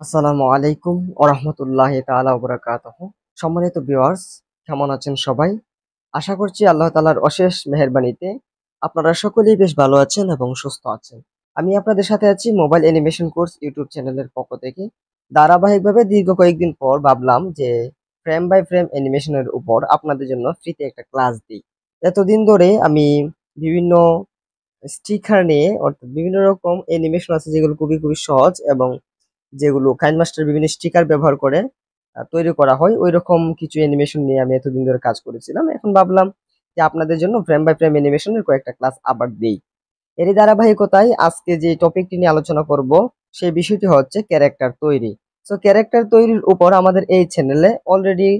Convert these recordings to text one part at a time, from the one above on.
আসসালামু আলাইকুম ওরহমতুল্লাহি তাআলা ওয়া বারাকাতুহু। সম্মানিত ভিউয়ার্স, কেমন আছেন সবাই? আশা করছি আল্লাহ তাআলার অশেষ মেহেরবানিতে আপনারা সকলেই বেশ ভালো আছেন এবং সুস্থ আছেন। আমি আপনাদের সাথে আছি মোবাইল অ্যানিমেশন কোর্স ইউটিউব চ্যানেলের পক্ষ থেকে। ধারাবাহিকভাবে দীর্ঘ কয়েকদিন পর ভাবলাম যে ফ্রেম বাই ফ্রেম অ্যানিমেশনের উপর আপনাদের জন্য ফ্রিতে একটা ক্লাস দিই। এতদিন ধরে আমি বিভিন্ন স্টিকার নিয়ে অর্থাৎ বিভিন্ন রকম অ্যানিমেশন আছে যেগুলো খুবই সহজ এবং যেগুলো কাইনমাস্টার বিভিন্ন স্টিকার ব্যবহার করে তৈরি করা হয় ওইরকম কিছু অ্যানিমেশন নিয়ে আমি এতদিন ধরে কাজ করেছিলাম। এখন ভাবলাম যে আপনাদের জন্য ফ্রেম বাই ফ্রেম অ্যানিমেশনের কয়েকটা ক্লাস আবার দেই। এরই ধারাবাহিকতায় আজকে যে টপিকটি নিয়ে আলোচনা করব সেই বিষয়টি হচ্ছে ক্যারেক্টার তৈরি। সো ক্যারেক্টার তৈরির উপর আমাদের এই চ্যানেলে অলরেডি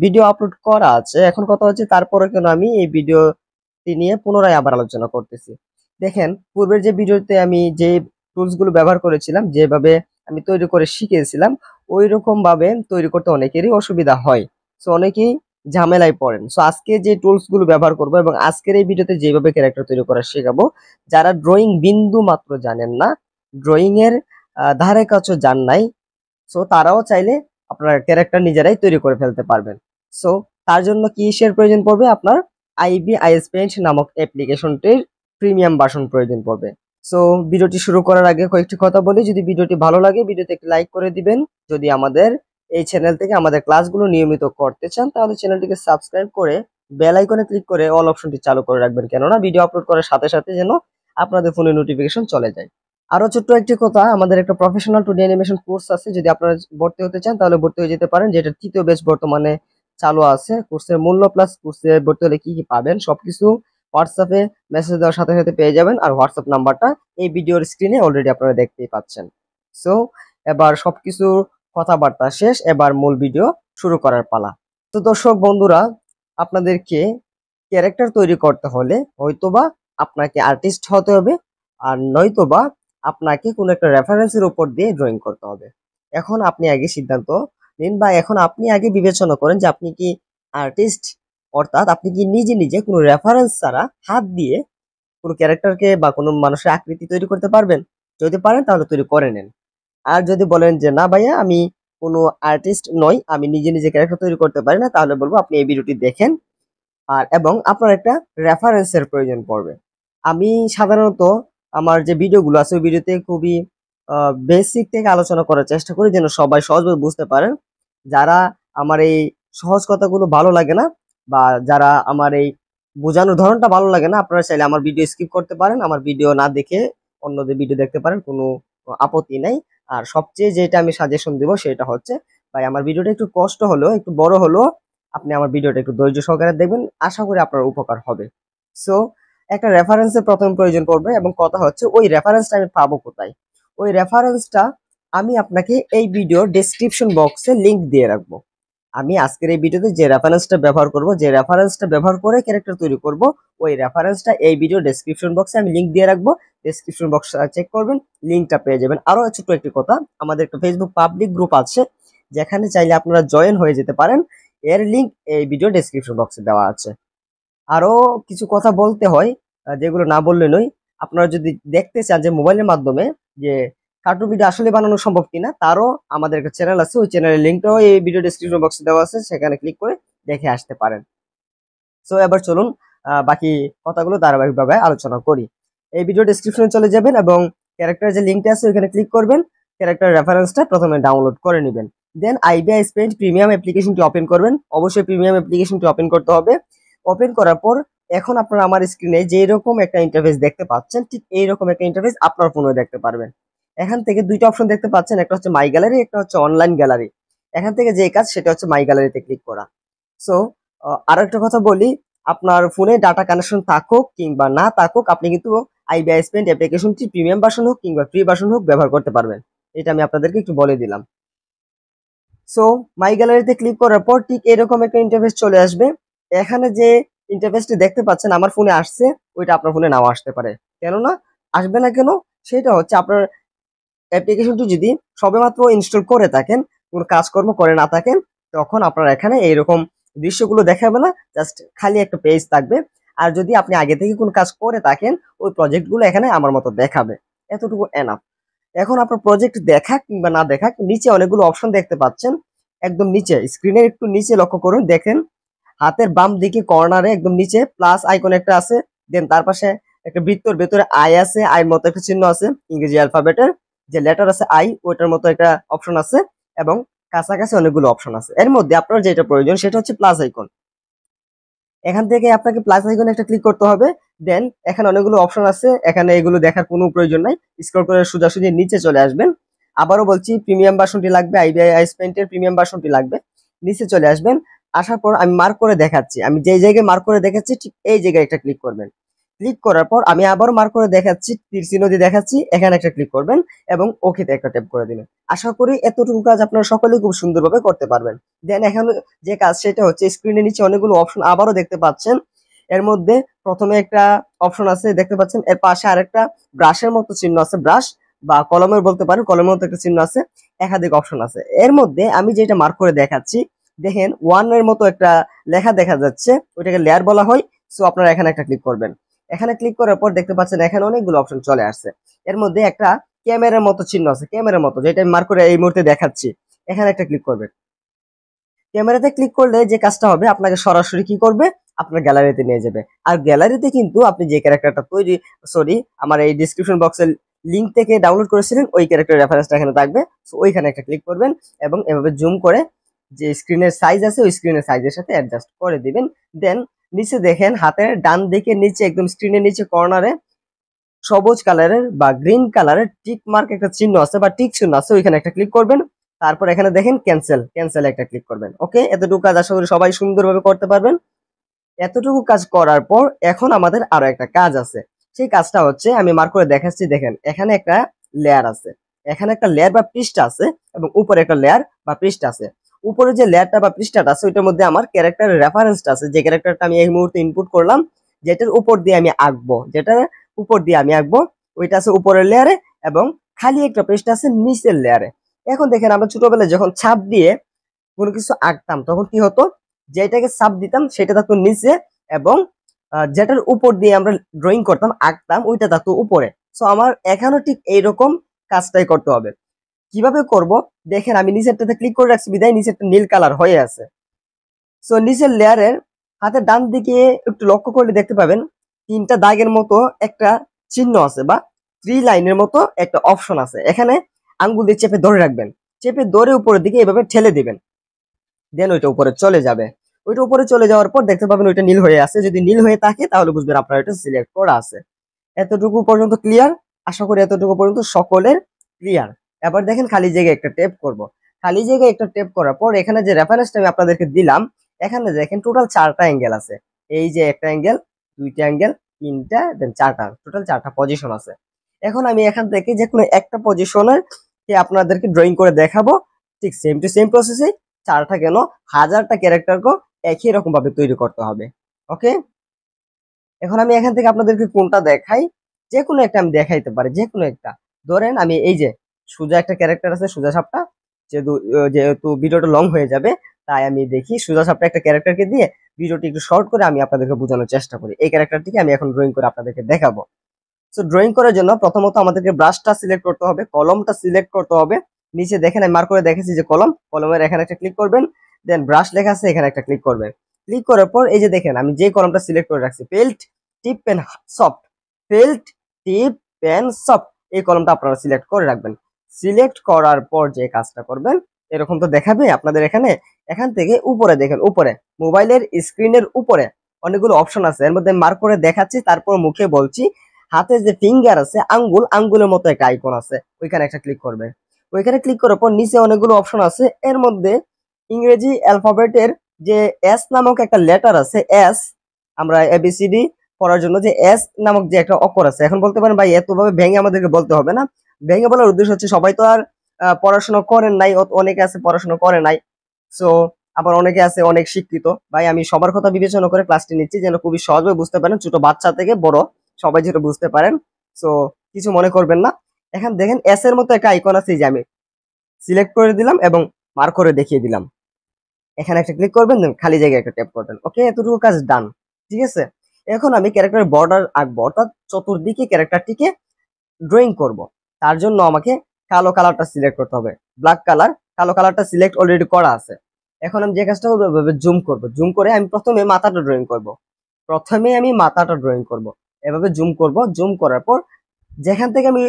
ভিডিও আপলোড করা আছে। এখন কথা হচ্ছে তারপরে কেন আমি এই ভিডিওটি নিয়ে পুনরায় আবার আলোচনা করতেছি। দেখেন, পূর্বের যে ভিডিওতে আমি যে টুলস গুলো ব্যবহার করেছিলাম, যেভাবে আমি তৈরি করে শিখিয়েছিলাম, ওই রকম ভাবে তৈরি করতে অনেকেরই অসুবিধা হয়। সো অনেকেই ঝামেলায় পড়েন। সো আজকে যে টুলস গুলো ব্যবহার করব এবং আজকের এই ভিডিওতে যেভাবে ক্যারেক্টার তৈরি করা শেখাবো, যারা ড্রয়িং বিন্দু মাত্র জানেন না, ড্রয়িং এর ধারে কাছেও যান নাই, সো তারাও চাইলে আপনার ক্যারেক্টার নিজেরাই তৈরি করে ফেলতে পারবেন। সো তার জন্য কিসের প্রয়োজন পড়বে? আপনার আইবি আইএস পেইন্ট নামক অ্যাপ্লিকেশনটির প্রিমিয়াম ভার্সন প্রয়োজন পড়বে। সো ভিডিওটি শুরু করার আগে কয়েকটি কথা বলি। যদি ভিডিওটি ভালো লাগে ভিডিওতে একটি লাইক করে দিবেন। যদি আমাদের এই চ্যানেল থেকে আমাদের ক্লাসগুলো নিয়মিত করতে চান তাহলে চ্যানেলটিকে সাবস্ক্রাইব করে বেল আইকনে ক্লিক করে অল অপশনটি চালু করে রাখবেন, কেননা ভিডিও আপলোড করার সাথে সাথে যেন আপনাদের ফোনে নোটিফিকেশন চলে যায়। আরো ছোট্ট একটি কথা, আমাদের একটা প্রফেশনাল 2D অ্যানিমেশন কোর্স আছে। যদি আপনারা ভর্তি হতে চান তাহলে ভর্তি হয়ে যেতে পারেন, যেটা তৃতীয় ব্যাচ বর্তমানে চালু আছে। কোর্সের মূল্য প্লাস কোর্সে ভর্তি হলে কি কি পাবেন সবকিছু হোয়াটসঅ্যাপে মেসেজ দেওয়ার সাথে সাথে পেয়ে যাবেন। আর হোয়াটসঅ্যাপ নাম্বারটা এই ভিডিওর স্ক্রিনে অলরেডি আপনারা দেখতেই পাচ্ছেন। সো এবার সবকিছু কথাবার্তা শেষ, এবার মূল ভিডিও শুরু করার পালা। তো দর্শক বন্ধুরা, আপনাদেরকে ক্যারেক্টার তৈরি করতে হলে হয়তোবা আপনাকে আর্টিস্ট হতে হবে, আর নয়তোবা আপনাকে কোনো একটা রেফারেন্সের উপর দিয়ে ড্রয়িং করতে হবে। এখন আপনি আগে সিদ্ধান্ত নিন, বা এখন আপনি আগে বিবেচনা করেন যে আপনি কি আর্টিস্ট, অর্থাৎ আপনি কি নিজে নিজে কোনো রেফারেন্স ছাড়া হাত দিয়ে কোনো ক্যারেক্টারকে বা কোনো মানুষের আকৃতি তৈরি করতে পারবেন? যদি পারেন তাহলে তৈরি করে নেন। আর যদি বলেন যে না ভাইয়া আমি কোনো আর্টিস্ট নই, আমি নিজে নিজে ক্যারেক্টার তৈরি করতে পারি না, তাহলে বলবো আপনি এই ভিডিওটি দেখেন। আর এবং আপনার একটা রেফারেন্সের প্রয়োজন পড়বে। আমি সাধারণত আমার যে ভিডিওগুলো আছে ওই ভিডিওতে খুবই বেসিক থেকে আলোচনা করার চেষ্টা করি যেন সবাই সহজভাবে বুঝতে পারেন। যারা আমার এই সহজ কথাগুলো ভালো লাগে না, বা যারা আমার এই বোঝানোর ধরনটা ভালো লাগে না, আপনারা চাইলে আমার ভিডিও স্কিপ করতে পারেন, আমার ভিডিও না দেখে অন্যদের ভিডিও দেখতে পারেন, কোনো আপত্তি নাই। আর সবচেয়ে যেটা আমি সাজেশন দিব সেটা হচ্ছে, ভাই আমার ভিডিওটা একটু কষ্ট হলেও একটু বড় হলেও আপনি আমার ভিডিওটা একটু ধৈর্য সহকারে দেখবেন, আশা করি আপনার উপকার হবে। সো একটা রেফারেন্সের প্রথম প্রয়োজন পড়বে, এবং কথা হচ্ছে ওই রেফারেন্সটা আমি পাবো কোথায়? ওই রেফারেন্সটা আমি আপনাকে এই ভিডিও ডেসক্রিপশন বক্সে লিংক দিয়ে রাখবো। আমি আজকের এই ভিডিওতে যে রেফারেন্সটা ব্যবহার করব, যে রেফারেন্সটা ব্যবহার করে ক্যারেক্টার তৈরি করব, ওই রেফারেন্সটা এই ভিডিও ডেসক্রিপশন বক্সে আমি লিংক দিয়ে রাখবো। ডেসক্রিপশন বক্স চেক করবেন, লিংকটা পেয়ে যাবেন। আরো ছোট্ট একটি কথা, আমাদের একটা ফেসবুক পাবলিক গ্রুপ আছে যেখানে চাইলে আপনারা জয়েন হয়ে যেতে পারেন। এর লিংক এই ভিডিও ডেসক্রিপশন বক্সে দেওয়া আছে। আরো কিছু কথা বলতে হয়, যেগুলো না বললে নয়। আপনারা যদি দেখতে চান যে মোবাইলের মাধ্যমে যে কার্টুন ভিডিও আসলে বানানো সম্ভব কিনা, তারও আমাদের একটা চ্যানেল আছে, ওই চ্যানেলের লিঙ্কটাও এই ভিডিও ডেসক্রিপশন বক্সে দেওয়া আছে, সেখানে ক্লিক করে দেখে আসতে পারেন। সো এবার চলুন বাকি কথাগুলো ধারাবাহিকভাবে আলোচনা করি। এই ভিডিও ডেসক্রিপশনে চলে যাবেন এবং ক্যারেক্টার যে লিঙ্কটা আছে ওখানে ক্লিক করবেন। ক্যারেক্টার রেফারেন্সটা প্রথমে ডাউনলোড করে নেবেন। দেন আইবিআই পেইন্ট প্রিমিয়াম অ্যাপ্লিকেশনটি ওপেন করবেন। অবশ্যই প্রিমিয়াম অ্যাপ্লিকেশনটি ওপেন করতে হবে। ওপেন করার পর এখন আপনারা আমার স্ক্রিনে যে এরকম একটা ইন্টারফেস দেখতে পাচ্ছেন, ঠিক এইরকম একটা ইন্টারফেস আপনার ফোনে দেখতে পারবেন। এখান থেকে দুইটা অপশন দেখতে পাচ্ছেন, একটা হচ্ছে মাই গ্যালারি, একটা হচ্ছে অনলাইন গ্যালারি। এখান থেকে যে কাজ সেটা হচ্ছে মাই গ্যালারিতে ক্লিক করা। সো আরো একটা কথা বলি, আপনার ফোনে ডাটা কানেকশন থাকুক কিংবা না থাকুক, আপনি কিন্তু আইবিআই পেইন্ট অ্যাপ্লিকেশনটি প্রিমিয়াম ভার্সন হোক কিংবা ফ্রি ভার্সন হোক ব্যবহার করতে পারবেন। এটা আমি আপনাদেরকে একটু বলে দিলাম। সো মাই গ্যালারিতে ক্লিক করার পর ঠিক এরকম একটা ইন্টারফেস চলে আসবে। এখানে যে ইন্টারফেসটি দেখতে পাচ্ছেন আমার ফোনে আসছে, ওইটা আপনার ফোনে নাও আসতে পারে। কেননা আসবে না কেন? সেটা হচ্ছে আপনার অ্যাপ্লিকেশনটি যদি সবেমাত্র ইনস্টল করে থাকেন, কোনো কাজকর্ম করে না থাকেন, তখন আপনার এখানে এইরকম দৃশ্যগুলো দেখাবে না, জাস্ট খালি একটা পেজ থাকবে। আর যদি আপনি আগে থেকে কোনো কাজ করে থাকেন, ওই প্রজেক্টগুলো এখানে আমার মতো দেখাবে। এতটুকু এনাফ। এখন আপনার প্রজেক্ট দেখা কিংবা না দেখা, নিচে অনেকগুলো অপশন দেখতে পাচ্ছেন। একদম নিচে স্ক্রিনের একটু নিচে লক্ষ্য করুন, দেখেন হাতের বাম দিকে কর্নারে একদম নিচে প্লাস আইকন একটা আছে, দেন তার পাশে একটা বৃত্তর ভেতরে আই আছে, আইয়ের মতো একটা চিহ্ন আছে, ইংরেজি অ্যালফাবেটের যে লেটার আছে আই, ওইটার মতো একটা অপশন আছে, এবং কাছাকাছি অনেকগুলো অপশন আছে। এর মধ্যে আপনার যেটা প্রয়োজন সেটা হচ্ছে প্লাস আইকন। এখান থেকে আপনাকে প্লাস আইকনে একটা ক্লিক করতে হবে। দেন এখানে অনেকগুলো অপশন আছে, এখানে এগুলো দেখার কোনো প্রয়োজন নাই, স্ক্রল করে সোজাসুজি নিচে চলে আসবেন। আবারও বলছি, প্রিমিয়াম ভার্সনটি লাগবে, আইবিআই আইস পেইন্টের প্রিমিয়াম ভার্সনটি লাগবে। নিচে চলে আসবেন, আসার পর আমি মার্ক করে দেখাচ্ছি, আমি যেই জায়গায় মার্ক করে দেখাচ্ছি ঠিক এই জায়গায় একটা ক্লিক করবেন। ক্লিক করার পর আমি আবারও মার্ক করে দেখাচ্ছি, তীর চিহ্ন দিয়ে দেখাচ্ছি, এখানে একটা ক্লিক করবেন এবং ওকেতে একটা ট্যাপ করে দিবেন। আশা করি এতটুকু কাজ আপনারা সকলেই খুব সুন্দরভাবে করতে পারবেন। দেন এখানে যে কাজ সেটা হচ্ছে, স্ক্রিনের নিচে অনেকগুলো অপশন আবারও দেখতে পাচ্ছেন। এর মধ্যে প্রথমে একটা অপশন আছে দেখতে পাচ্ছেন, এর পাশে আরেকটা ব্রাশের মতো চিহ্ন আছে, ব্রাশ বা কলমের বলতে পারেন, কলমের মতো একটা চিহ্ন আছে, একাধিক অপশন আছে। এর মধ্যে আমি যেটা মার্ক করে দেখাচ্ছি, দেখেন ওয়ান এর মতো একটা লেখা দেখা যাচ্ছে, ওইটাকে লেয়ার বলা হয়। সো আপনারা এখানে একটা ক্লিক করবেন। এখানে ক্লিক করার পর দেখতে পাচ্ছেন এখানে অনেকগুলো অপশন চলে আসছে। এর মধ্যে একটা ক্যামেরার মতো চিহ্ন আছে, ক্যামেরার মতো, যেটা আমি মার্ক করে এই মুহূর্তে দেখাচ্ছি, এখানে একটা ক্লিক করবেন। ক্যামেরাতে ক্লিক করলে যে কাজটা হবে, আপনাকে সরাসরি কি করবে, আপনার গ্যালারিতে নিয়ে যাবে। আর গ্যালারিতে কিন্তু আপনি যে ক্যারেক্টারটা তৈরি, সরি, আমার এই ডিসক্রিপশন বক্সের লিংক থেকে ডাউনলোড করেছিলেন, ওই ক্যারেক্টার রেফারেন্সটা এখানে থাকবে। সো ওইখানে একটা ক্লিক করবেন এবং এভাবে জুম করে যে স্ক্রিনের সাইজ আছে ওই স্ক্রিনের সাইজের সাথে অ্যাডজাস্ট করে দিবেন। দেন নিচে দেখেন হাতের ডান দিকে নিচে একদম স্ক্রিনের নিচে কর্নারে সবুজ কালারের বা গ্রিন কালারের টিক মার্ক একটা চিহ্ন আছে বা টিক চিহ্ন আছে, ওইখানে একটা ক্লিক করবেন। তারপর এখানে দেখেন ক্যান্সেল, ক্যান্সেল একটা ক্লিক করবেন। ওকে, এতটুকু কাজ আশা করি সবাই সুন্দরভাবে করতে পারবেন। এতটুকু কাজ করার পর এখন আমাদের আরো একটা কাজ আছে। সেই কাজটা হচ্ছে, আমি মার্ক করে দেখাচ্ছি, দেখেন এখানে একটা লেয়ার আছে, এখানে একটা লেয়ার বা পৃষ্ঠা আছে এবং উপরে একটা লেয়ার বা পৃষ্ঠা আছে। উপরে যে লেয়ারটা বা পৃষ্ঠাটা আছে ওইটার মধ্যে আমার ক্যারেক্টারের রেফারেন্সটা আছে, যে ক্যারেক্টারটা আমি এই মুহূর্তে ইনপুট করলাম, যেটার উপর দিয়ে আমি আঁকবো, যেটার উপর দিয়ে আমি আঁকবো, ওইটা আছে উপরের লেয়ারে এবং খালি একটা পৃষ্ঠা আছে নিচের লেয়ারে। এখন দেখেন আমরা ছোটবেলায় যখন ছাপ দিয়ে কোনো কিছু আঁকতাম তখন কি হতো, যেটাকে ছাপ দিতাম সেটা থাকতো নিচে এবং যেটার উপর দিয়ে আমরা ড্রয়িং করতাম আঁকতাম ওইটা থাকতো উপরে। সো আমার এখানেও ঠিক এইরকম কাজটাই করতে হবে। কিভাবে করব, দেখেন আমি নিচেরটাতে ক্লিক করে রাখছি বিদায় নিচেরটা নীল কালার হয়ে আছে। সো নিচের লেয়ারের হাতের ডান দিকে একটু লক্ষ্য করলে দেখতে পাবেন তিনটা দাগের মতো একটা চিহ্ন আছে বা থ্রি লাইনের মতো একটা অপশন আছে। এখানে আঙ্গুল দিয়ে চেপে ধরে রাখবেন, চেপে ধরে উপরের দিকে এভাবে ঠেলে দিবেন, দেন ওইটা উপরে চলে যাবে। ওইটা উপরে চলে যাওয়ার পর দেখতে পাবেন ওইটা নীল হয়ে আছে, যদি নীল হয়ে থাকে তাহলে বুঝবেন আপনার এটা সিলেক্ট করা আছে। এতটুকু পর্যন্ত ক্লিয়ার? আশা করি এতটুকু পর্যন্ত সকলের ক্লিয়ার। এবার দেখেন খালি জায়গায় একটা ট্যাপ করব। খালি জায়গায় একটা ট্যাপ করার পর এখানে যে রেফারেন্সটা আমি আপনাদেরকে দিলাম, এখানে দেখেন টোটাল 4টা অ্যাঙ্গেল আছে। এই যে একটা অ্যাঙ্গেল, দুইটা অ্যাঙ্গেল, তিনটা, দেন 4টা, টোটাল 4টা পজিশন আছে। এখন আমি এখান থেকে যে কোনো একটা পজিশনের কে আপনাদেরকে ড্রয়িং করে দেখাবো, ঠিক সেম টু সেম প্রসেসে 4টা কেন 1000টা ক্যারেক্টারকে একই রকম ভাবে তৈরি করতে হবে। ওকে, এখন আমি এখান থেকে আপনাদেরকে কোনটা দেখাই, যে কোনো একটা আমি দেখাইতে পারি, যে কোনো একটা। ধরেন আমি এই যে সোজা একটা ক্যারেক্টার আছে, সোজা সাপটা, যেহেতু যেহেতু ভিডিওটা লং হয়ে যাবে তাই আমি দেখি সোজা সাপটা একটা ক্যারেক্টারকে দিয়ে ভিডিওটি একটু শর্ট করে আমি আপনাদেরকে বোঝানোর চেষ্টা করি। এই ক্যারেক্টারটিকে আমি এখন ড্রয়িং করে আপনাদেরকে দেখাবো। সো ড্রয়িং করার জন্য প্রথমত আমাদেরকে ব্রাশটা সিলেক্ট করতে হবে, কলমটা সিলেক্ট করতে হবে। নিচে দেখেন আমি মার্ক করে দেখেছি যে কলম, কলমের এখানে একটা ক্লিক করবেন, দেন ব্রাশ লেখা আছে এখানে একটা ক্লিক করবেন। ক্লিক করার পর এই যে দেখেন আমি যে কলমটা সিলেক্ট করে রাখছি, পেল্ট টিপ পেন সফট, পেল্ট টিপ পেন সফট, এই কলমটা আপনারা সিলেক্ট করে রাখবেন। সিলেক্ট করার পর যে কাজটা করবেন, এরকম তো দেখাবে আপনাদের এখানে। এখান থেকে উপরে দেখেন, উপরে মোবাইলের স্ক্রিনের উপরে অনেকগুলো অপশন আছে, এর মধ্যে মার্ক করে দেখাচ্ছি, তারপর মুখে বলছি। হাতে যে ফিঙ্গার আছে, আঙ্গুল, আঙ্গুলের মতো একটা আইকন আছে, ওইখানে একটা ক্লিক করবে। ওইখানে ক্লিক করার পর নিচে অনেকগুলো অপশন আছে, এর মধ্যে ইংরেজি অ্যালফাবেটের যে এস নামক একটা লেটার আছে, এস, আমরা এবিসিডি পড়ার জন্য যে এস নামক যে একটা অক্ষর আছে। এখন বলতে পারেন ভাই এতভাবে ভেঙে আমাদেরকে বলতে হবে না, ভেঙে বলার উদ্দেশ্য হচ্ছে সবাই তো আর পড়াশোনা করেন নাই, অনেকে আছে পড়াশোনা করে নাই। সো আবার অনেকে আছে অনেক শিক্ষিত। ভাই আমি সবার কথা বিবেচনা করে ক্লাসটি নিচ্ছি যেন খুবই সহজভাবে বুঝতে পারেন, ছোট বাচ্চা থেকে বড় সবাই যেটা বুঝতে পারেন। সো কিছু মনে করবেন না। এখন দেখেন এস এর মতো একটা আইকন আছে, এই যে আমি সিলেক্ট করে দিলাম এবং মার্ক করে দেখিয়ে দিলাম। এখানে একটা ক্লিক করবেন, দেন খালি জায়গায় একটা ট্যাপ করবেন। ওকে, এতটুকু কাজ ডান। ঠিক আছে, এখন আমি ক্যারেক্টার বর্ডার আঁকবো, অর্থাৎ চতুর্দিকে ক্যারেক্টারটিকে ড্রয়িং করব। তার জন্য আমাকে কালো কালারটা সিলেক্ট করতে হবে, ব্ল্যাক কালার। কালো কালারটা সিলেক্ট অলরেডি করা আছে। এখন আমি যে কাজটা করবো, এভাবে জুম করব। জুম করে আমি প্রথমে মাথাটা ড্রয়িং করব। এভাবে জুম করব। জুম করার পর যেখান থেকে আমি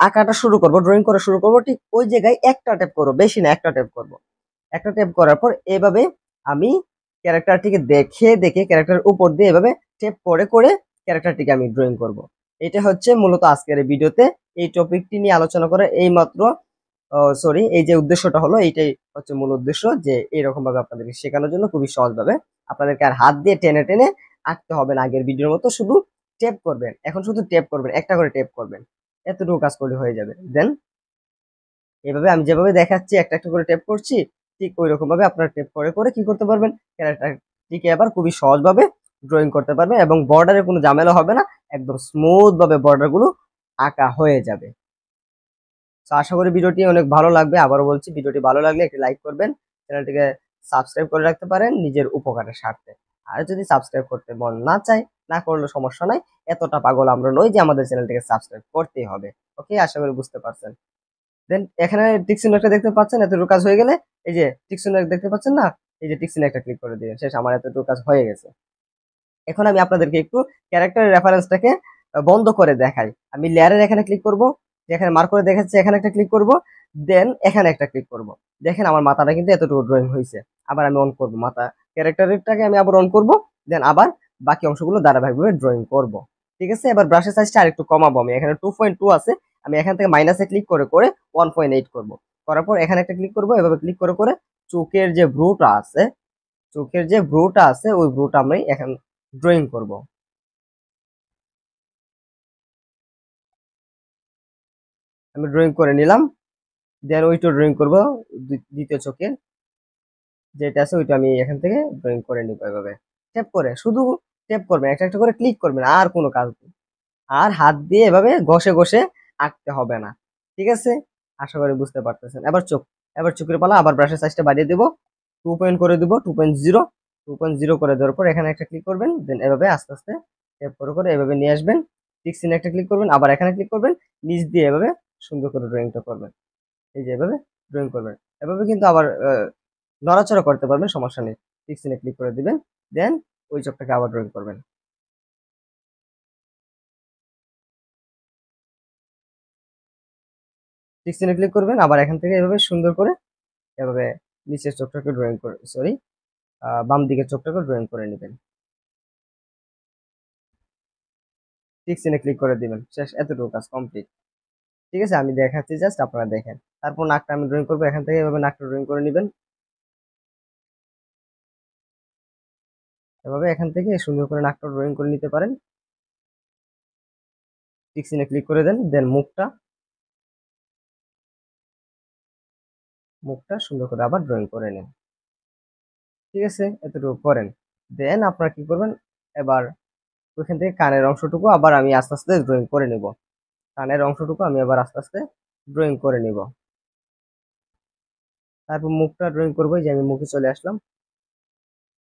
আঁকাটা শুরু করব, ড্রয়িং করা শুরু করব, ঠিক ওই জায়গায় একটা ট্যাপ করব, বেশি না, একটা ট্যাপ করব। একটা ট্যাপ করার পর এভাবে আমি ক্যারেক্টারটিকে দেখে দেখে ক্যারেক্টারের উপর দিয়ে এভাবে ট্যাপ করে করে ক্যারেক্টারটিকে আমি ড্রয়িং করব। এটা হচ্ছে মূলত আজকের এই ভিডিওতে এই টপিকটি নিয়ে আলোচনা করে এই মাত্র সরি, এই যে উদ্দেশ্যটা হলো, এইটাই হচ্ছে মূল উদ্দেশ্য, যে এইরকম ভাবে আপনাদেরকে শেখানোর জন্য খুবই সহজভাবে আপনাদেরকে আর হাত দিয়ে টেনে টেনে আঁকতে হবে না আগের ভিডিওর মতো, শুধু টেপ করবেন। এখন শুধু টেপ করবেন, একটা করে টেপ করবেন, এতটুকু কাজ করলে হয়ে যাবে। দেন এভাবে আমি যেভাবে দেখাচ্ছি একটা একটা করে টেপ করছি, ঠিক ওই রকম ভাবে আপনারা টেপ করে করে কি করতে পারবেন, ক্যারেক্টারটিকে আবার খুবই সহজভাবে ড্রয়িং করতে পারবেন এবং বর্ডারের কোনো ঝামেলা হবে না, একদম স্মুথ ভাবে বর্ডার গুলো আঁকা হয়ে যাবে। তো আশা করি ভিডিওটি অনেক ভালো লাগবে। আবারও বলছি, ভিডিওটি ভালো লাগলে একটি লাইক করবেন, চ্যানেলটিকে সাবস্ক্রাইব করে রাখতে পারেন নিজের উপকারের স্বার্থে। আর যদি সাবস্ক্রাইব করতে মন না চায়, না করলে সমস্যা নাই, এতটা পাগল আমরা নই যে আমাদের চ্যানেলটিকে সাবস্ক্রাইব করতেই হবে। ওকে, আশা করি বুঝতে পারছেন। দেন এখানে টিক চিহ্ন একটা দেখতে পাচ্ছেন, এতটুকু কাজ হয়ে গেলে এই যে টিক চিহ্ন দেখতে পাচ্ছেন না, এই যে টিক চিহ্ন একটা ক্লিক করে দিবেন, শেষ, আমার এতটুকু কাজ হয়ে গেছে। এখন আমি আপনাদেরকে একটু ক্যারেক্টার রেফারেন্সটাকে বন্ধ করে দেখাই। আমি লেয়ারের এখানে ক্লিক করব, যেখানে মার্ক করে দেখাচ্ছে এখানে একটা ক্লিক করব, দেন এখানে একটা ক্লিক করব। দেখেন আমার মাথাটা কিন্তু এতটুকু ড্রয়িং হয়েছে। আবার আমি অন করব, মাথা ক্যারেক্টারটাকে আমি আবার অন করব, দেন আবার বাকি অংশগুলো ধারাবাহিকভাবে ড্রয়িং করব। ঠিক আছে, এবার ব্রাশের সাইজটা আরেকটু কমাবো। আমি এখানে 2.2 আছে, আমি এখান থেকে মাইনাসে ক্লিক করে করে 1.8 করব। করার পর এখানে একটা ক্লিক করব, এভাবে ক্লিক করে করে চোখের যে ভ্রুটা আছে, ওই ভ্রুটা আমি এখন ড্রয়িং করব। আমি ড্রয়িং করে নিলাম, দেন ওইটা ড্রয়িং করব, দ্বিতীয় চোখে যেটা আছে ওইটা আমি এখান থেকে ড্রয়িং করে নিব। এভাবে ট্যাপ করে, শুধু ট্যাপ করবেন, একটা একটা করে ক্লিক করবেন, আর কোনো কাজ নেই। আর হাত দিয়ে এভাবে ঘষে ঘষে আঁকতে হবে না। ঠিক আছে, আশা করি বুঝতে পারতেছেন। এবার চোখের পালা, আবার ব্রাশের সাইজটা বাড়িয়ে দেবো, 2 করে দিব, 2.0 করে দেওয়ার পর এখানে একটা ক্লিক করবেন, দেন এভাবে আস্তে আস্তে ট্যাপ করে করে এভাবে নিয়ে আসবেন। ঠিক সিনে একটা ক্লিক করবেন, আবার এখানে ক্লিক করবেন, নিচ দিয়ে এভাবে সুন্দর করে ড্রয়িংটা করবেন। এই যে এভাবে ড্রয়িং করবেন। এভাবে কিন্তু আবার নড়াচড়া করতে পারবেন, সমস্যা নেই। ঠিক সিনে ক্লিক করে দিবেন, দেন ওই চোখটাকে আবার ড্রয়িং করবেন। ঠিক সিনে ক্লিক করবেন, আবার এখান থেকে এভাবে সুন্দর করে এভাবে নিচের চোখটাকে ড্রয়িং করে, সরি, বাম দিকের চোখটাকে ড্রয়িং করে নেবেন। ঠিক সিনে ক্লিক করে দিবেন, শেষ, এতটুকু কাজ কমপ্লিট। ঠিক আছে, আমি দেখাচ্ছি, জাস্ট আপনারা দেখেন। তারপর নাকটা আমি ড্রয়িং করবো, এখান থেকে এভাবে নাকটা ড্রয়িং করে নেবেন। এভাবে এখান থেকে সুন্দর করে নাকটা ড্রয়িং করে নিতে পারেন। ঠিক সিনে ক্লিক করে দেন, দেন মুখটা সুন্দর করে আবার ড্রয়িং করে নেন। ঠিক আছে, এতটুকু করেন। দেন আপনারা কি করবেন, এবার ওইখান থেকে কানের অংশটুকু আবার আমি আস্তে আস্তে ড্রয়িং করে নিব। কানের অংশটুকু আমি আবার আস্তে আস্তে ড্রয়িং করে নিব। তারপর মুখটা ড্রয়িং করবো, যে আমি মুখে চলে আসলাম।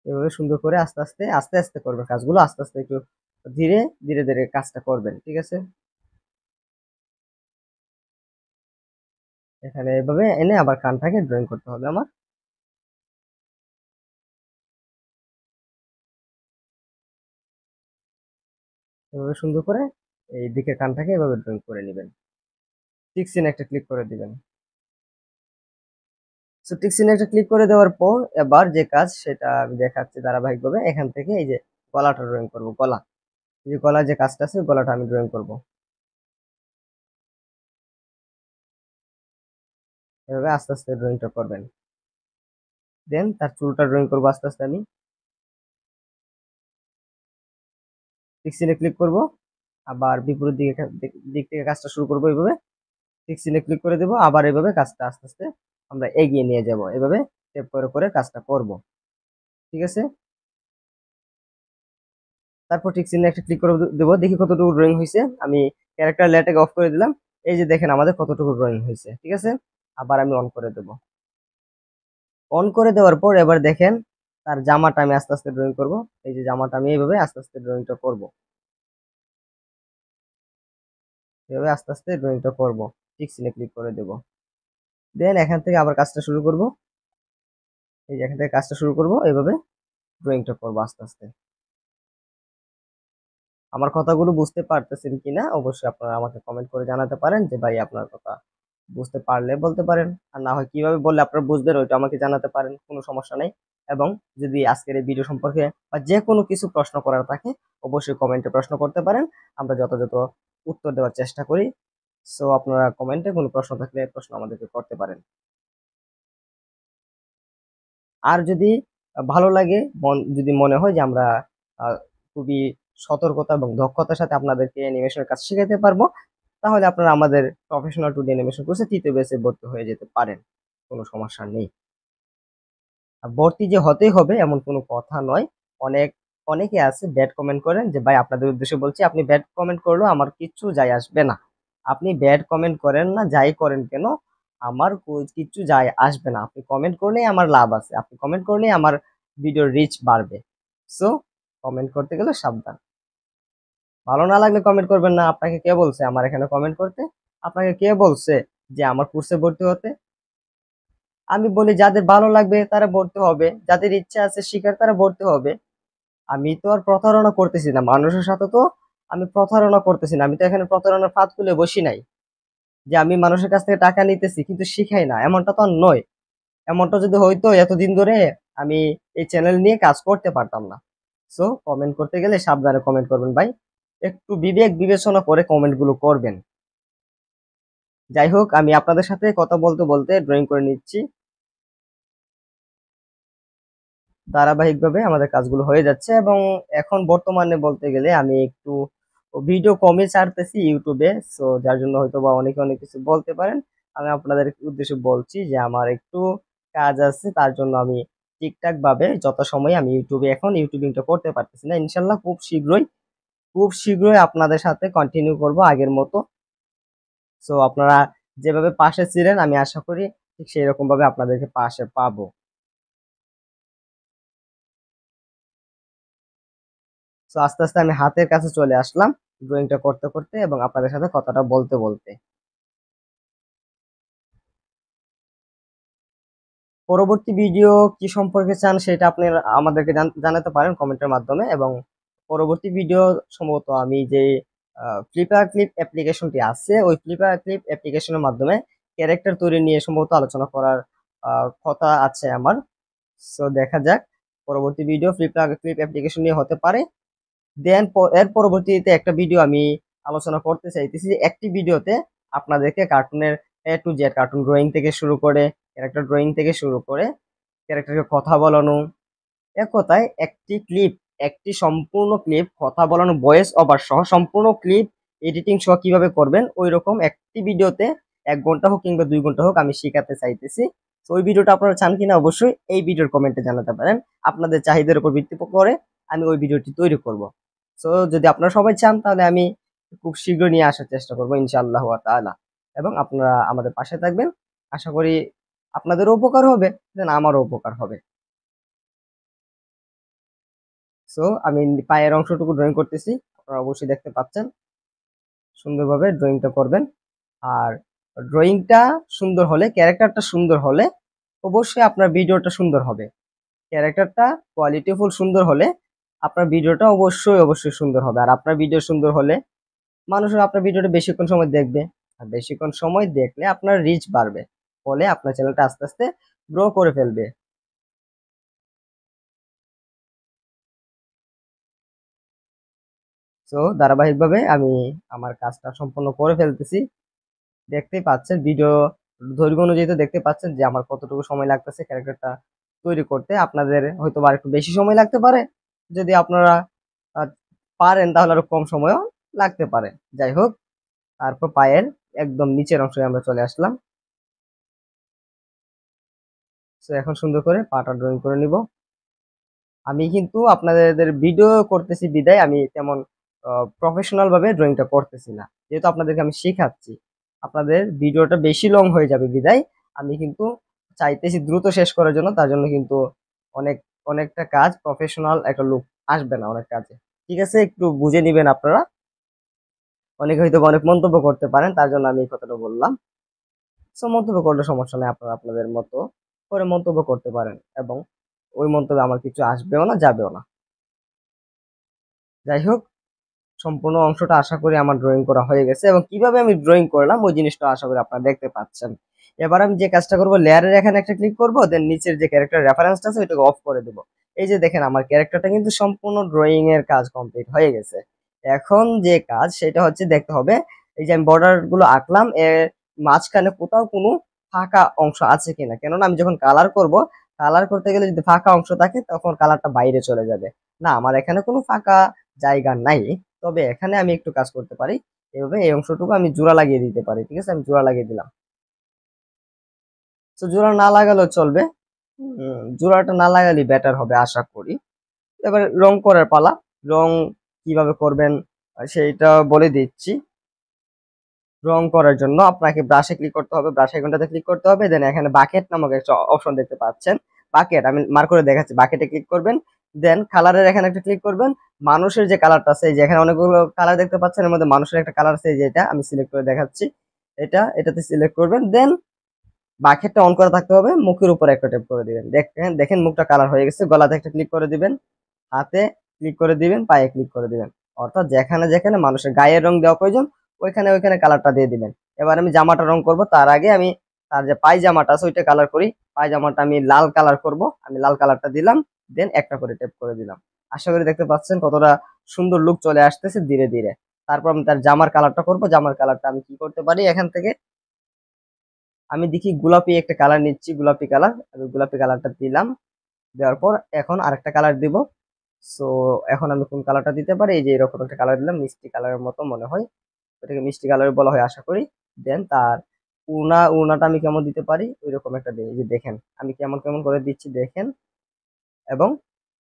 এভাবে সুন্দর করে আস্তে আস্তে আস্তে আস্তে করবেন কাজগুলো, আস্তে আস্তে, একটু ধীরে ধীরে ধীরে কাজটা করবেন। ঠিক আছে, এখানে এভাবে এনে আবার কানটাকে ড্রয়িং করতে হবে আমার। এভাবে সুন্দর করে এই দিকে কানটাকে এভাবে ড্রয়িং করে নেবেন। টিক চিহ্ন একটা ক্লিক করে দিবেন। সো টিক চিহ্ন একটা ক্লিক করে দেওয়ার পর এবার যে কাজ সেটা আমি দেখাচ্ছি ধারাবাহিকভাবে। এখান থেকে এই যে গলাটা ড্রয়িং করব, গলা, এই যে গলার যে কাজটা আছে গলাটা আমি ড্রয়িং করব। এভাবে আস্তে আস্তে ড্রয়িংটা করবেন। দেন তার চুলটা ড্রয়িং করবো আস্তে আস্তে আমি। টিক চিহ্নে ক্লিক করব, আবার বিপরীত দিক থেকে কাজটা শুরু করবো এইভাবে। টিক চিহ্নে ক্লিক করে দেবো, আবার এভাবে কাজটা আস্তে আস্তে আমরা এগিয়ে নিয়ে যাব, এভাবে টেপ করে করে কাজটা করব। ঠিক আছে, তারপর টিক চিহ্নে একটা ক্লিক করে দেবো, দেখি কতটুকু ড্রয়িং হয়েছে। আমি ক্যারেক্টার লেয়ারটাকে অফ করে দিলাম। এই যে দেখেন আমাদের কতটুকু ড্রয়িং হয়েছে। ঠিক আছে, আবার আমি অন করে দেব। অন করে দেওয়ার পর এবার দেখেন তার জামাটা আমি আস্তে আস্তে ড্রয়িং করব। এই যে জামাটা আমি এইভাবে আস্তে আস্তে ড্রয়িংটা করব। এভাবে আস্তে আস্তে ড্রয়িংটা করব। ঠিক সিনে ক্লিক করে দেব। দেন এখান থেকে আবার কাজটা শুরু করব। এই যে এখান থেকে কাজটা শুরু করব, এইভাবে ড্রয়িংটা করব আস্তে আস্তে। আমার কথাগুলো বুঝতে পারতেছেন কিনা অবশ্যই আপনারা আমাকে কমেন্ট করে জানাতে পারেন যে ভাই আপনার কথা বুঝতে পারলে বলতে পারেন, আর না হয় কিভাবে বললে আপনারা বুঝবেন ওইটা আমাকে জানাতে পারেন, কোনো সমস্যা নেই। এবং যদি আজকের এই ভিডিও সম্পর্কে বা যে কোনো কিছু প্রশ্ন করার থাকে অবশ্যই কমেন্টে প্রশ্ন করতে পারেন, আমরা যথাযথ উত্তর দেওয়ার চেষ্টা করি। সো আপনারা কমেন্টে কোনো প্রশ্ন থাকলে প্রশ্ন আমাদেরকে করতে পারেন। আর যদি ভালো লাগে, যদি মনে হয় যে আমরা খুবই সতর্কতা এবং দক্ষতার সাথে আপনাদেরকে অ্যানিমেশনের কাজ শেখাতে পারবো, তাহলে আপনারা আমাদের প্রফেশনাল 2D অ্যানিমেশন কোর্সে 3য় ব্যাচে ভর্তি হয়ে যেতে পারেন, কোনো সমস্যা নেই। আর ভর্তি যে হতেই হবে এমন কোনো কথা নয়। অনেক অনেকে আছে ব্যাড কমেন্ট করেন যে ভাই আপনাদের উদ্দেশ্যে বলছি, আপনি ব্যাড কমেন্ট করলেও আমার কিচ্ছু যায় আসবে না। আপনি ব্যাড কমেন্ট করেন না, যাই করেন কেন আমার কিচ্ছু যায় আসবে না। আপনি কমেন্ট করলেই আমার লাভ আছে, আপনি কমেন্ট করলেই আমার ভিডিওর রিচ বাড়বে। সো কমেন্ট করতে গেলে সাবধান। ভালো না লাগলে কমেন্ট করবেন না। আপনাকে কে বলছে আমার এখানে কমেন্ট করতে? আপনাকে কে বলছে যে আমার কোর্সে ভর্তি হতে? আমি বলি যাদের ভালো লাগবে তারা ভর্তি হবে, যাদের ইচ্ছা আছে শিখার তারা ভর্তি হবে। আমি তো আর প্রতারণা করতেছি না মানুষের সাথে, তো আমি প্রতারণা করতেছি না। আমি তো এখানে প্রতারণার ফাঁদ খুলে বসি নাই যে আমি মানুষের কাছ থেকে টাকা নিতেছি কিন্তু শিখাই না, এমনটা তো আর নয়। এমনটা যদি হইতো এতদিন ধরে আমি এই চ্যানেল নিয়ে কাজ করতে পারতাম না। সো কমেন্ট করতে গেলে সাবধানে কমেন্ট করবেন ভাই, একটু বিবেক বিবেচনা করে কমেন্ট গুলো করবেন। যাই হোক, আমি আপনাদের সাথে কথা বলতে বলতে ড্রয়িং করে নিচ্ছি। ধারাবাহিকভাবে আমাদের কাজগুলো হয়ে যাচ্ছে এবং এখন বর্তমানে বলতে গেলে আমি একটু ভিডিও কমই ছাড়তেছি ইউটিউবে। সো যার জন্য হয়তো বা অনেকে অনেক কিছু বলতে পারেন। আমি আপনাদের উদ্দেশ্যে বলছি যে আমার একটু কাজ আছে, তার জন্য আমি ঠিকঠাক ভাবে যথাসময়ে আমি ইউটিউবে এখন ইউটিউবিংটা করতে পারতেছি না। ইনশাল্লাহ খুব শীঘ্রই আপনাদের সাথে কন্টিনিউ করব আগের মতো। সো আপনারা যেভাবে পাশে ছিলেন আমি আশা করি ঠিক সেই রকম ভাবে আপনাদেরকে পাশে পাবো। সো আস্তে আস্তে আমি হাতের কাছে চলে আসলাম ড্রয়িংটা করতে করতে এবং আপনাদের সাথে কথাটা বলতে বলতে। পরবর্তী ভিডিও কি সম্পর্কে চান সেটা আপনি আমাদেরকে জানাতে পারেন কমেন্টের মাধ্যমে। এবং পরবর্তী ভিডিও সম্ভবত আমি যে ফ্লিপার ক্লিপ অ্যাপ্লিকেশনটি আছে ওই ফ্লিপার ক্লিপ অ্যাপ্লিকেশনের মাধ্যমে ক্যারেক্টার তৈরি নিয়ে সম্ভবত আলোচনা করার কথা আছে আমার। সো দেখা যাক, পরবর্তী ভিডিও ফ্লিপার ক্লিপ অ্যাপ্লিকেশন নিয়ে হতে পারে। দেন এর পরবর্তীতে একটা ভিডিও আমি আলোচনা করতে চাইতেছি যে একটি ভিডিওতে আপনাদেরকে কার্টুনের A to Z, cartoon drawing থেকে শুরু করে ক্যারেক্টার ড্রয়িং থেকে শুরু করে ক্যারেক্টারকে কথা বলানো, এক কথায় একটি সম্পূর্ণ ক্লিপ কথা বলানো ভয়েস ওভার সহ সম্পূর্ণ ক্লিপ এডিটিং সহ কিভাবে করবেন ওই রকম একটি ভিডিওতে 1 ঘন্টা হোক কিংবা 2 ঘন্টা হোক আমি শিখাতে চাইতেছি। তো ওই ভিডিওটা আপনারা চান কিনা অবশ্যই এই ভিডিওর কমেন্টে জানাতে পারেন। আপনাদের চাহিদার উপর ভিত্তি করে আমি ওই ভিডিওটি তৈরি করব। সো যদি আপনারা সবাই চান তাহলে আমি খুব শীঘ্র নিয়ে আসার চেষ্টা করবো ইনশাআল্লাহ তাআলা। এবং আপনারা আমাদের পাশে থাকবেন, আশা করি আপনাদেরও উপকার হবে, দেন আমারও উপকার হবে। সো আমি পায়ের অংশটুকু ড্রয়িং করতেছি, আপনারা অবশ্যই দেখতে পাচ্ছেন। সুন্দরভাবে ড্রয়িংটা করবেন। আর ড্রয়িংটা সুন্দর হলে, ক্যারেক্টারটা সুন্দর হলে অবশ্যই আপনার ভিডিওটা সুন্দর হবে। ক্যারেক্টারটা কোয়ালিটিফুল সুন্দর হলে আপনার ভিডিওটা অবশ্যই সুন্দর হবে। আর আপনার ভিডিও সুন্দর হলে মানুষও আপনার ভিডিওটা বেশিক্ষণ সময় দেখবে। আর বেশিক্ষণ সময় দেখলে আপনার রিচ বাড়বে, ফলে আপনার চ্যানেলটা আস্তে আস্তে গ্রো করে ফেলবে। সো ধারাবাহিকভাবে আমি আমার কাজটা সম্পূর্ণ করে ফেলতেছি। দেখতেই পাচ্ছেন ভিডিও দৈর্ঘ্য অনুযায়ী তো দেখতে পাচ্ছেন যে আমার কতটুকু সময় লাগতেছে ক্যারেক্টারটা তৈরি করতে। আপনাদের হয়তো বা একটু বেশি সময় লাগতে পারে, যদি আপনারা আহ, পারেন তাহলে আরো কম সময়ও লাগতে পারে। যাই হোক, তারপর পায়ের একদম নিচের অংশে আমরা চলে আসলাম। তো এখন সুন্দর করে পাটা ড্রয়িং করে নিব। আমি কিন্তু আপনাদের ভিডিও করতেছি বিদায় আমি তেমন প্রফেশনাল ভাবে ড্রয়িংটা করতেছি না, যেহেতু আপনাদেরকে আমি শেখাচ্ছি। আপনাদের ভিডিওটা বেশি লং হয়ে যাবে বিদায় আমি কিন্তু চাইতেছি দ্রুত শেষ করার জন্য, তার জন্য কিন্তু অনেক অনেকটা কাজ, প্রফেশনাল একটা লুক আসবে না অনেক কাজে। ঠিক আছে, একটু বুঝে নিবেন আপনারা। অনেকে হয়তো অনেক মন্তব্য করতে পারেন, তার জন্য আমি এই কথাটা বললাম। সো মন্তব্য করলে সমস্যা নেই, আপনারা আপনাদের মতো করে মন্তব্য করতে পারেন, এবং ওই মন্তব্যে আমার কিছু আসবেও না, যাবেও না। যাই হোক, সম্পূর্ণ অংশটা আশা করি আমার ড্রয়িং করা হয়ে গেছে, এবং কিভাবে আমি ড্রয়িং করলাম ওই জিনিসটা আশা করি আপনারা দেখতে পাচ্ছেন। এবার আমি যে কাজটা করব, লেয়ারের এখানে একটা ক্লিক করব, দেন নিচের যে ক্যারেক্টার রেফারেন্সটা আছে ওইটাকে অফ করে দেব। এই যে দেখেন আমার ক্যারেক্টারটা কিন্তু সম্পূর্ণ ড্রয়িং এর কাজ কমপ্লিট হয়ে গেছে। এখন যে কাজ সেটা হচ্ছে দেখতে হবে, এই যে আমি বর্ডার গুলো আঁকলাম, এর মাঝখানে কোথাও কোনো ফাঁকা অংশ আছে কিনা, কেননা আমি যখন কালার করব, কালার করতে গেলে যদি ফাঁকা অংশ থাকে তখন কালারটা বাইরে চলে যাবে। না, আমার এখানে কোনো ফাঁকা জায়গা নাই। তবে এখানে আমি একটু কাজ করতে পারি, এভাবে এই অংশটুকু আমি জোড়া লাগিয়ে দিতে পারি। ঠিক আছে, আমি জোড়া লাগিয়ে দিলাম। তো জোড়া না লাগালেও চলবে, জোড়াটা না লাগালেই বেটার হবে আশা করি। এবার রং করার পালা। রং কিভাবে করবেন সেইটা বলে দিচ্ছি। রং করার জন্য আপনাকে ব্রাশে ক্লিক করতে হবে, ব্রাশ আইকনটাতে ক্লিক করতে হবে, দেন এখানে বাকেট নামক একটা অপশন দেখতে পাচ্ছেন। বাকেট আমি মার্ক করে দেখাচ্ছি, বাকেটে ক্লিক করবেন, দেন কালারের এখানে একটা ক্লিক করবেন। মানুষের যে কালারটা আছে, যে এখানে অনেকগুলো কালার দেখতে পাচ্ছেন, এর মধ্যে মানুষের একটা কালার আছে, যেটা আমি সিলেক্ট করে দেখাচ্ছি। এটাতে সিলেক্ট করবেন, দেন বাকেটটা অন করা থাকতে হবে, মুখের উপর একটা ট্যাপ করে দিবেন। দেখেন দেখেন মুখটা কালার হয়ে গেছে। গলাতে একটা ক্লিক করে দিবেন, হাতে ক্লিক করে দিবেন, পায়ে ক্লিক করে দিবেন। অর্থাৎ যেখানে যেখানে মানুষের গায়ের রং দেওয়া প্রয়োজন ওইখানে ওইখানে কালারটা দিয়ে দিবেন। এবার আমি জামাটা রং করব, তার আগে আমি তার যে পায়জামাটা আছে ওইটা কালার করি। পায়জামাটা আমি লাল কালার করব, আমি লাল কালারটা দিলাম, দেন একটা করে ট্যাপ করে দিলাম। আশা করি দেখতে পাচ্ছেন কতটা সুন্দর লুক চলে আসতেছে ধীরে ধীরে। তারপর আমি তার জামার কালারটা করব। জামার কালারটা আমি কি করতে পারি, এখান থেকে আমি দেখি গোলাপি একটা কালার নিচ্ছি, গোলাপি কালার, আমি গোলাপি কালারটা দিলাম। দেওয়ার পর এখন আরেকটা কালার দিব। সো এখন আমি কোন কালারটা দিতে পারি, এই যে এরকম একটা কালার দিলাম, মিষ্টি কালারের মতো মনে হয়, ওটাকে মিষ্টি কালার বলা হয় আশা করি। দেন তার উড়নাটা আমি কেমন দিতে পারি ওই রকম একটা দিই। এই যে দেখেন আমি কেমন কেমন করে দিচ্ছি দেখেন। এবং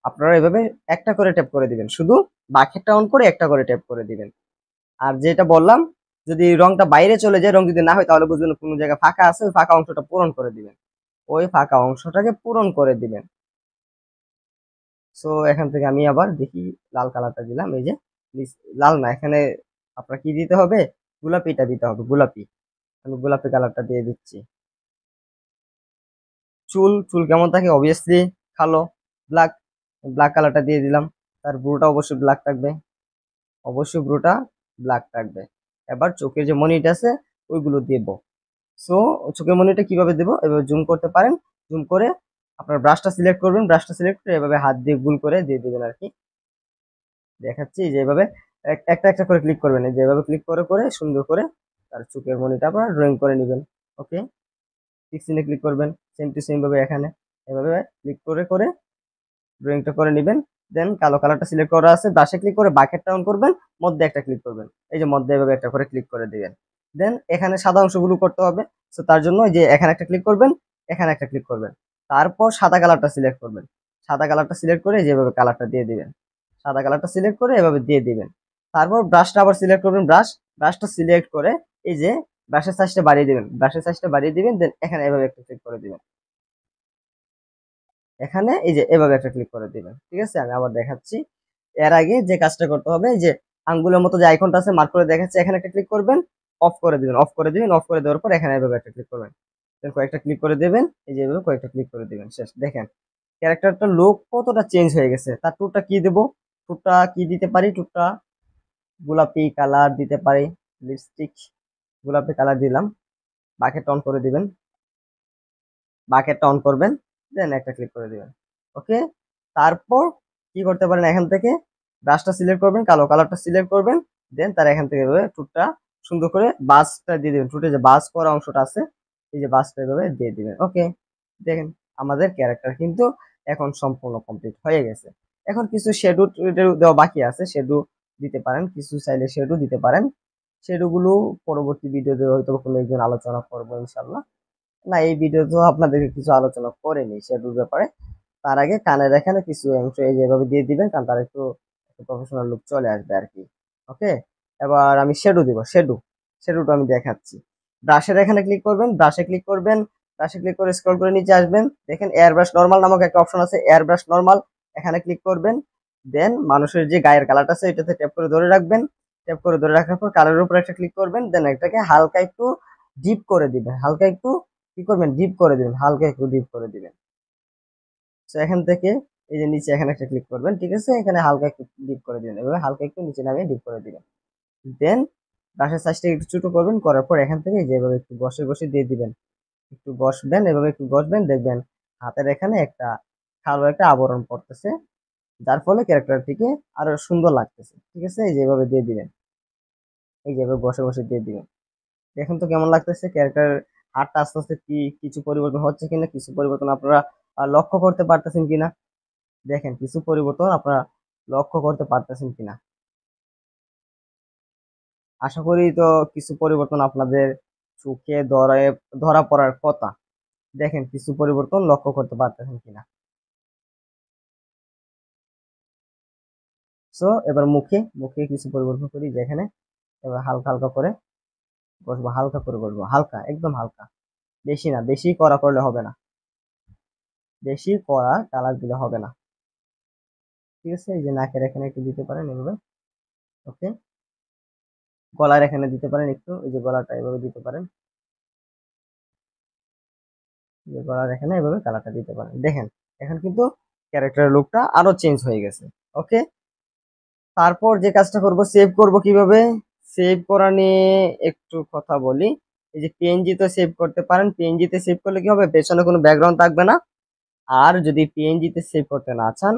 আপনারা এভাবে একটা করে ট্যাপ করে দিবেন, শুধু বাকেটটা অন করে একটা করে ট্যাপ করে দিবেন। আর যেটা বললাম, যদি রংটা বাইরে চলে যায়, রং যদি না হয়, তাহলে বুঝবেন কোনো জায়গায় ফাঁকা আছে, ওই ফাঁকা অংশটা পূরণ করে দিবেন, ওই ফাঁকা অংশটাকে পূরণ করে দিবেন। সো এখান থেকে আমি আবার দেখি লাল কালারটা দিলাম, এই যে লাল না, এখানে আপনার কি দিতে হবে, গোলাপিটা দিতে হবে, গোলাপি। আমি গোলাপি কালারটা দিয়ে দিচ্ছি। চুল চুল কেমন থাকে, অবভিয়াসলি কালো, ব্ল্যাক, ব্ল্যাক কালারটা দিয়ে দিলাম। তার ব্রুটা অবশ্যই ব্ল্যাক থাকবে, অবশ্যই ব্রুটা ব্ল্যাক থাকবে। এবার চোখের যে মনিটা আছে ওইগুলো দেব। সো চোখের মনিটা কিভাবে দেবো, এভাবে জুম করতে পারেন, জুম করে আপনার ব্রাশটা সিলেক্ট করবেন, ব্রাশটা সিলেক্ট করে এভাবে হাত দিয়ে গুল করে দিয়ে দিবেন আর কি। দেখাচ্ছি যে এভাবে একটা একটা করে ক্লিক করবেন, এই যে এভাবে ক্লিক করে করে সুন্দর করে তার চোখের মনিটা আপনারা ড্রয়িং করে নেবেন। ওকে, পিক্সেলে ক্লিক করবেন, সেম টু সেম ভাবে এখানে এভাবে ক্লিক করে করে ড্রয়িংটা করে নেবেন। দেন কালো কালারটা সিলেক্ট করা আছে, ব্রাশে ক্লিক করে বাকেটটা অন করবেন, মধ্যে একটা ক্লিক করবেন, এই যে মধ্যে এভাবে একটা করে ক্লিক করে দিবেন। দেন এখানে সাদা অংশগুলো করতে হবে। সো তার জন্য এই যে এখানে একটা ক্লিক করবেন, এখানে একটা ক্লিক করবেন, তারপর সাদা কালারটা সিলেক্ট করবেন, সাদা কালারটা সিলেক্ট করে যেভাবে কালারটা দিয়ে দিবেন, সাদা কালারটা সিলেক্ট করে এভাবে দিয়ে দিবেন। তারপর ব্রাশটা আবার সিলেক্ট করবেন, ব্রাশটা সিলেক্ট করে এই যে ব্রাশের সাইজটা বাড়িয়ে দিবেন, ব্রাশের সাইজটা বাড়িয়ে দিবেন, দেন এখানে এভাবে একটা ক্লিক করে দিবেন, এখানে এই যে এভাবে একটা ক্লিক করে দিবেন। ঠিক আছে, আমি আবার দেখাচ্ছি। এর আগে যে কাজটা করতে হবে, এই যে আঙ্গুলের মতো যে আইকনটা আছে মার্ক করে দেখাচ্ছে, এখানে একটা ক্লিক করবেন, অফ করে দিবেন, অফ করে দিবেন, অফ করে দেওয়ার পর এখানে এভাবে একটা ক্লিক করবেন, দেন কয়েকটা ক্লিক করে দেবেন, এই যে এভাবে কয়েকটা ক্লিক করে দিবেন, শেষ। দেখেন ক্যারেক্টারটা লুক কতটা চেঞ্জ হয়ে গেছে। তার টুকটা কি দেবো, টুকটা কি দিতে পারি, টুকটা গোলাপি কালার দিতে পারি, লিপস্টিক গোলাপি কালার দিলাম। বাকেটটা অন করে দিবেন, বাকেটটা অন করবেন, দেন একটা ক্লিক করে দিবেন। ওকে, তারপর কি করতে পারেন, এখান থেকে ব্রাশটা সিলেক্ট করবেন, কালো কালারটা সিলেক্ট করবেন, দেন তার এখান থেকে এভাবে টুকটা সুন্দর করে বাসটা দিয়ে দিবেন, টুটে যে বাস করা অংশটা আছে এই যে বাসটা এভাবে দিয়ে দিবেন। ওকে, দেখেন আমাদের ক্যারেক্টার কিন্তু এখন সম্পূর্ণ কমপ্লিট হয়ে গেছে। এখন কিছু শেডু দেওয়া বাকি আছে, শেডু দিতে পারেন, কিছু চাইলে শেডু দিতে পারেন। শেডু গুলো পরবর্তী ভিডিওতে হয়তো কোনো একদিন আলোচনা করবো ইনশাল্লাহ। না, এই ভিডিওতেও আপনাদেরকে কিছু আলোচনা করিনি শেডুর ব্যাপারে। তার আগে কানের এখানে কিছু অংশ এই যেভাবে দিয়ে দিবেন, কারণ তার একটু প্রফেশনাল লুক চলে আসবে আর কি। ওকে, এবার আমি শেডু দিব, শেডুটা আমি দেখাচ্ছি। ব্রাশের এখানে ক্লিক করবেন, ব্রাশে ক্লিক করবেন, ব্রাশে ক্লিক করে স্ক্রল করে নিচে আসবেন, দেখেন এয়ার ব্রাশ নর্মাল নামক একটা অপশন আছে, এয়ার ব্রাশ নর্মাল, এখানে ক্লিক করবেন। দেন মানুষের যে গায়ের কালারটা আছে এটাতে ট্যাপ করে ধরে রাখবেন, ট্যাপ করে ধরে রাখার পর কালারের উপর একটা ক্লিক করবেন, দেন এটাকে হালকা একটু ডিপ করে দিবেন, হালকা একটু কি করবেন ডিপ করে দিবেন, হালকা একটু ডিপ করে দিবেন। তো এখান থেকে এই যে নিচে এখানে একটা ক্লিক করবেন, ঠিক আছে, এখানে হালকা একটু ডিপ করে দিবেন, এভাবে হালকা একটু নিচে নামিয়ে ডিপ করে দিবেন। দেন ব্রাশের সাইজটা একটু ছোট করবেন, করার পর এখান থেকে যেভাবে একটু ঘষে ঘষে দিয়ে দিবেন, একটু ঘষবেন, এভাবে একটু ঘষবেন, দেখবেন হাতের এখানে একটা কালো একটা আবরণ পড়তেছে, যার ফলে ক্যারেক্টারটিকে আরো সুন্দর লাগতেছে। ঠিক আছে, এই যেভাবে দিয়ে দিবেন, এই যেভাবে ঘষে ঘষে দিয়ে দিবেন। দেখুন তো কেমন লাগতেছে ক্যারেক্টার হাতটা আস্তে আস্তে কি কিছু পরিবর্তন হচ্ছে কিনা, কিছু পরিবর্তন আপনারা লক্ষ্য করতে পারতেছেন কিনা, দেখেন কিছু পরিবর্তন আপনারা লক্ষ্য করতে পারতেছেন কিনা। আশা করি তো কিছু পরিবর্তন আপনাদের চোখে ধরা পড়ার কথা। দেখেন কিছু পরিবর্তন লক্ষ্য করতে পারতেছেন কিনা। সো এবার মুখে মুখে কিছু পরিবর্তন করি, যেখানে এবার হালকা হালকা করে বসবো, হালকা করে বসবো, হালকা একদম হালকা, বেশি না, বেশি কড়া করলে হবে না, বেশি কড়া কালার দিলে হবে না। ঠিক আছে, এই যে নাকের এখানে একটু দিতে পারেন এভাবে, ওকে, গলার এখানে দিতে পারেন একটু, এই যে গলাটা এভাবে দিতে পারেন, যে গলার এখানে এভাবে কালারটা দিতে পারেন। দেখেন এখন কিন্তু ক্যারেক্টারের লুকটা আরো চেঞ্জ হয়ে গেছে। ওকে, তারপর যে কাজটা করব, সেভ করব কিভাবে, সেভ করা নিয়ে একটু কথা বলি। এই যে পিএনজি তো সেভ করতে পারেন, পিএনজি তে সেভ করলে কি হবে, পেছনে কোনো ব্যাকগ্রাউন্ড থাকবে না। আর যদি পিএনজি তে সেভ করতে না চান,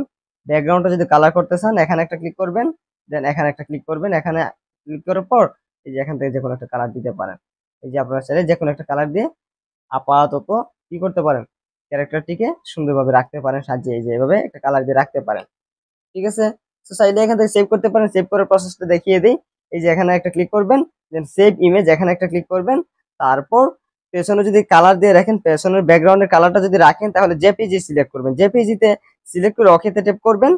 ব্যাকগ্রাউন্ডটা যদি কালার করতে চান, এখানে একটা ক্লিক করবেন, দেন এখানে একটা ক্লিক করবেন, এখানে ক্লিক করার পর এই যে এখান থেকে যে কোনো একটা কালার দিতে পারেন। এই যে আপনারা চাইলে যে কোনো একটা কালার দিয়ে আপাতত কি করতে পারেন, ক্যারেক্টারটিকে সুন্দরভাবে রাখতে পারেন, সাজিয়ে এই যে এভাবে একটা কালার দিয়ে রাখতে পারেন। ঠিক আছে, তো চাইলে এখান থেকে সেভ করতে পারেন। সেভ করার প্রসেসটা দেখিয়ে দিই। এই যে এখানে একটা ক্লিক করবেন, দেন সেভ ইমেজ, এখানে একটা ক্লিক করবেন, তারপর পেছনে যদি কালার দিয়ে রাখেন, পেছনের ব্যাকগ্রাউন্ডের কালারটা যদি রাখেন, তাহলে জেপিজি সিলেক্ট করবেন, জেপিজিতে সিলেক্ট করে ওকেতে ট্যাপ করবেন,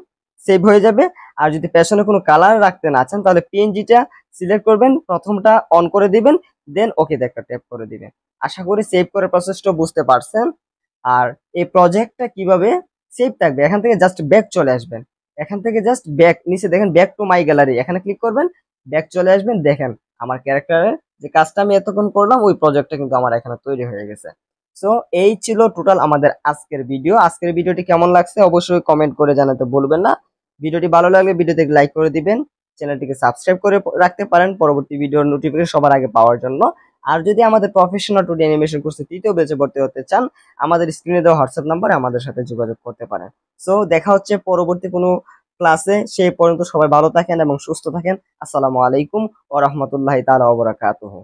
সেভ হয়ে যাবে। আর যদি পেছনে কোনো কালার রাখতে না চান, তাহলে পিএনজিটা সিলেক্ট করবেন, প্রথমটা অন করে দিবেন, দেন ওকেতে একটা ট্যাপ করে দিবেন। আশা করি সেভ করার প্রসেসটা বুঝতে পারছেন। আর এই প্রজেক্টটা কিভাবে সেভ থাকবে, এখান থেকে জাস্ট ব্যাক চলে আসবেন, এখান থেকে জাস্ট ব্যাক, নিচে দেখেন ব্যাক টু মাই গ্যালারি, এখানে ক্লিক করবেন, ব্যাক চলে আসবেন, দেখেন আমার ক্যারেক্টারের যে কাজটা আমি এতক্ষণ করলাম, ওই প্রজেক্টটা কিন্তু আমার এখানে তৈরি হয়ে গেছে। সো এই ছিল টোটাল আমাদের আজকের ভিডিও। আজকের ভিডিওটি কেমন লাগছে অবশ্যই কমেন্ট করে জানাতে ভুলবেন না। ভিডিওটি ভালো লাগলে ভিডিওতে লাইক করে দিবেন, চ্যানেলটিকে সাবস্ক্রাইব করে রাখতে পারেন পরবর্তী ভিডিওর নোটিফিকেশন সবার আগে পাওয়ার জন্য। আর যদি আমাদের প্রফেশনাল 2D অ্যানিমেশন কোর্সে তৃতীয় ব্যাচে ভর্তি হতে চান, আমাদের স্ক্রিনে দেওয়া হোয়াটসঅ্যাপ নম্বরে আমাদের সাথে যোগাযোগ করতে পারেন। সো দেখা হচ্ছে পরবর্তী কোনো ক্লাসে, সেই পর্যন্ত সবাই ভালো থাকেন এবং সুস্থ থাকেন। আসসালামু আলাইকুম ওয়া রাহমাতুল্লাহি তাআলা ওয়া বারাকাতুহু।